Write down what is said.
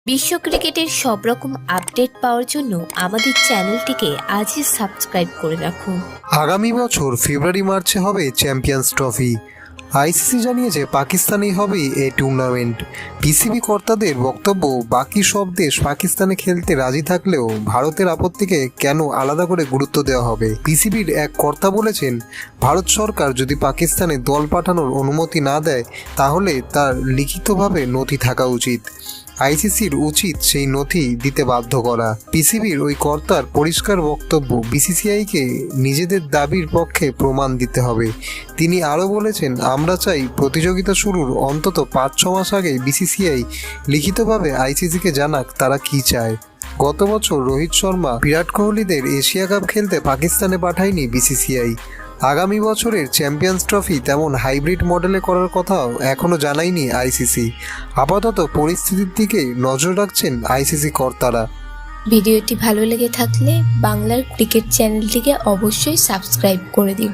বিশ্ব ক্রিকেটের সব রকম আপডেট পাওয়ার জন্য আমাদের চ্যানেলটিকে আজই সাবস্ক্রাইব করে রাখুন। আগামী বছর ফেব্রুয়ারি-মার্চে হবে চ্যাম্পিয়ন্স ট্রফি। আইসিসি জানিয়েছে পাকিস্তানেই হবে এই টুর্নামেন্ট। পিসিবি কর্তাদের বক্তব্য, বাকি সব দেশ পাকিস্তানে খেলতে রাজি থাকলেও ভারতের আপত্তিকে কেন আলাদা করে গুরুত্ব দেওয়া হবে। পিসিবির এক কর্তা বলেছেন, ভারত সরকার যদি পাকিস্তানে দল পাঠানোর অনুমতি না দেয় তাহলে তার লিখিতভাবে নথি থাকা উচিত। আইসিসির উচিত সেই নথি দিতে বাধ্য করা। পিসিবির ওই কর্তার পরিষ্কার বক্তব্য, বিসিসিআইকে নিজেদের দাবির পক্ষে প্রমাণ দিতে হবে। তিনি আরও বলেছেন, আমরা চাই প্রতিযোগিতা শুরুর অন্তত 5-6 মাস আগে বিসিসিআই লিখিতভাবে আইসিসিকে জানাক তারা কী চায়। গত বছর রোহিত শর্মা, বিরাট কোহলিদের এশিয়া কাপ খেলতে পাকিস্তানে পাঠায়নি বিসিসিআই। আগামী বছরের চ্যাম্পিয়ন্স ট্রফি তেমন হাইব্রিড মডেলে করার কথাও এখনও জানায়নি আইসিসি। আপাতত পরিস্থিতির দিকে নজর রাখছেন আইসিসি কর্তারা। ভিডিওটি ভালো লেগে থাকলে বাংলার ক্রিকেট চ্যানেলটিকে অবশ্যই সাবস্ক্রাইব করে দিন।